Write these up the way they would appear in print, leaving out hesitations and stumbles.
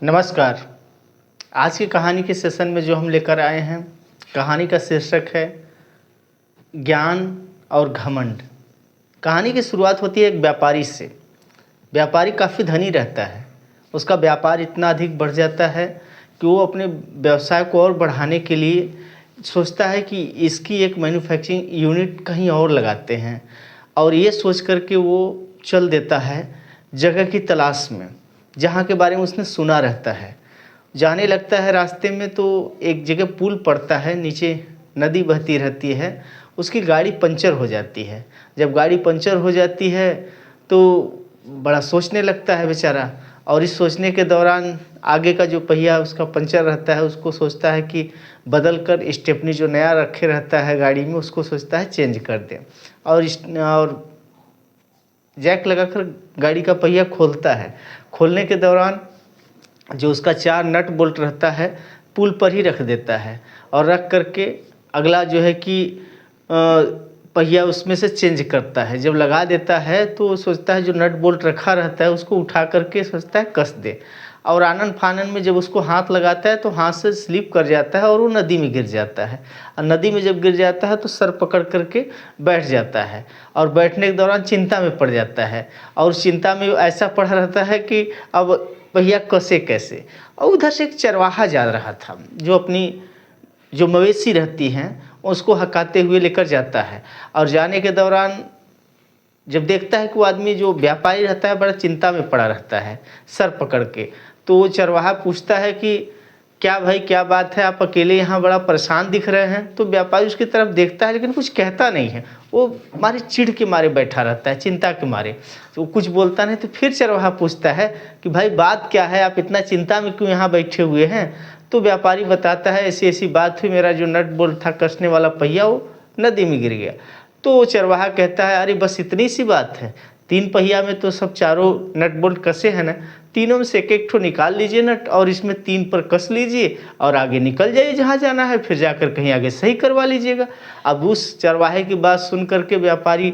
नमस्कार। आज की कहानी के सेशन में जो हम लेकर आए हैं, कहानी का शीर्षक है ज्ञान और घमंड। कहानी की शुरुआत होती है एक व्यापारी से। व्यापारी काफ़ी धनी रहता है। उसका व्यापार इतना अधिक बढ़ जाता है कि वो अपने व्यवसाय को और बढ़ाने के लिए सोचता है कि इसकी एक मैन्युफैक्चरिंग यूनिट कहीं और लगाते हैं, और ये सोच कर के वो चल देता है जगह की तलाश में, जहाँ के बारे में उसने सुना रहता है। जाने लगता है, रास्ते में तो एक जगह पुल पड़ता है, नीचे नदी बहती रहती है। उसकी गाड़ी पंचर हो जाती है। जब गाड़ी पंचर हो जाती है तो बड़ा सोचने लगता है बेचारा, और इस सोचने के दौरान आगे का जो पहिया उसका पंचर रहता है उसको सोचता है कि बदल कर स्टेपनी जो नया रखे रहता है गाड़ी में उसको सोचता है चेंज कर दे, और जैक लगाकर गाड़ी का पहिया खोलता है। खोलने के दौरान जो उसका 4 नट बोल्ट रहता है पुल पर ही रख देता है, और रख करके अगला जो है कि पहिया उसमें से चेंज करता है। जब लगा देता है तो सोचता है जो नट बोल्ट रखा रहता है उसको उठा करके सोचता है कस दे, और आनन फानन में जब उसको हाथ लगाता है तो हाथ से स्लिप कर जाता है और वो नदी में गिर जाता है। और नदी में जब गिर जाता है तो सर पकड़ करके बैठ जाता है, और बैठने के दौरान चिंता में पड़ जाता है, और चिंता में ऐसा पड़ा रहता है कि अब पहिया कसे कैसे। और उधर से एक चरवाहा जा रहा था जो मवेशी रहती हैं उसको हकाते हुए लेकर जाता है, और जाने के दौरान जब देखता है कि वो आदमी जो व्यापारी रहता है बड़ा चिंता में पड़ा रहता है सर पकड़ के, तो वो चरवाहा पूछता है कि क्या भाई, क्या बात है, आप अकेले यहाँ बड़ा परेशान दिख रहे हैं। तो व्यापारी उसकी तरफ देखता है लेकिन कुछ कहता नहीं है। वो मारे चिढ़ के मारे बैठा रहता है, चिंता के मारे, तो कुछ बोलता नहीं। तो फिर चरवाहा पूछता है कि भाई बात क्या है, आप इतना चिंता में क्यों यहाँ बैठे हुए हैं। तो व्यापारी बताता है ऐसी ऐसी बात हुई, मेरा जो नट बोल्ट था कसने वाला पहिया वो नदी में गिर गया। तो चरवाहा कहता है अरे बस इतनी सी बात है, 3 पहिया में तो सब चारों नट बोल्ट कसे हैं ना, तीनों में से एक एक ठो निकाल लीजिए नट, और इसमें 3 पर कस लीजिए और आगे निकल जाइए जहाँ जाना है, फिर जाकर कहीं आगे सही करवा लीजिएगा। अब उस चरवाहे की बात सुन करके व्यापारी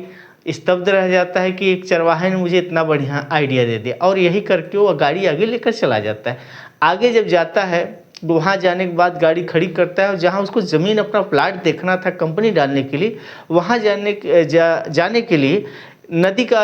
स्तब्ध रह जाता है कि एक चरवाहे ने मुझे इतना बढ़िया आइडिया दे दिया, और यही करके वो गाड़ी आगे लेकर चला जाता है। आगे जब जाता है वहाँ जाने के बाद गाड़ी खड़ी करता है, और जहाँ उसको ज़मीन अपना प्लाट देखना था कंपनी डालने के लिए, वहाँ जाने के लिए नदी का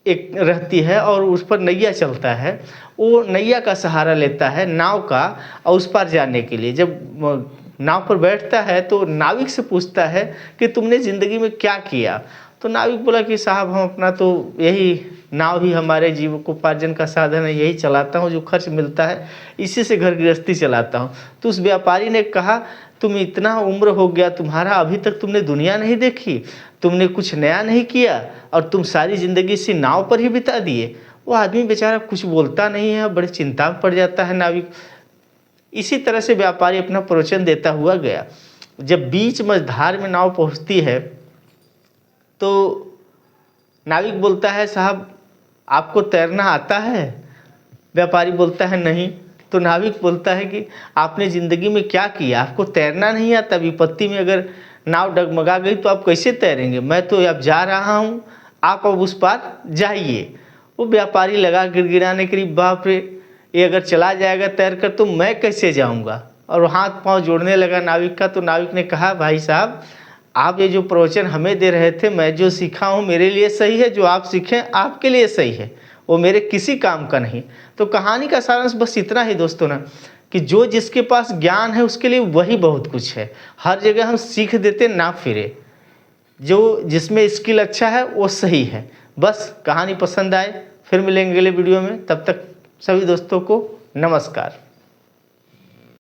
एक रहती है और उस पर नैया चलता है। वो नैया का सहारा लेता है नाव का, और उस पार जाने के लिए जब नाव पर बैठता है तो नाविक से पूछता है कि तुमने ज़िंदगी में क्या किया। तो नाविक बोला कि साहब हम अपना तो यही नाव ही हमारे जीविकोपार्जन का साधन है, यही चलाता हूँ, जो खर्च मिलता है इसी से घर गृहस्थी चलाता हूँ। तो उस व्यापारी ने कहा तुम इतना उम्र हो गया तुम्हारा, अभी तक तुमने दुनिया नहीं देखी, तुमने कुछ नया नहीं किया, और तुम सारी ज़िंदगी इसी नाव पर ही बिता दिए। वो आदमी बेचारा कुछ बोलता नहीं है, बड़े चिंता में पड़ जाता है नाविक। इसी तरह से व्यापारी अपना प्रवचन देता हुआ गया। जब बीच मझधार में नाव पहुँचती है तो नाविक बोलता है साहब आपको तैरना आता है। व्यापारी बोलता है नहीं। तो नाविक बोलता है कि आपने ज़िंदगी में क्या किया, आपको तैरना नहीं आता, विपत्ति में अगर नाव डगमगा गई तो आप कैसे तैरेंगे, मैं तो अब जा रहा हूँ, आप अब उस पार जाइए। वो व्यापारी लगा गिड़गिड़ाने के लिए, बाप रे ये अगर चला जाएगा तैर कर तो मैं कैसे जाऊँगा, और हाथ पाँव जोड़ने लगा नाविक का। तो नाविक ने कहा भाई साहब आप ये जो प्रवचन हमें दे रहे थे, मैं जो सीखा हूँ मेरे लिए सही है, जो आप सीखें आपके लिए सही है, वो मेरे किसी काम का नहीं। तो कहानी का सारांश बस इतना ही दोस्तों ना, कि जो जिसके पास ज्ञान है उसके लिए वही बहुत कुछ है। हर जगह हम सीख देते ना फिरे, जो जिसमें स्किल अच्छा है वो सही है। बस कहानी पसंद आए फिर मिलेंगे अगले वीडियो में, तब तक सभी दोस्तों को नमस्कार।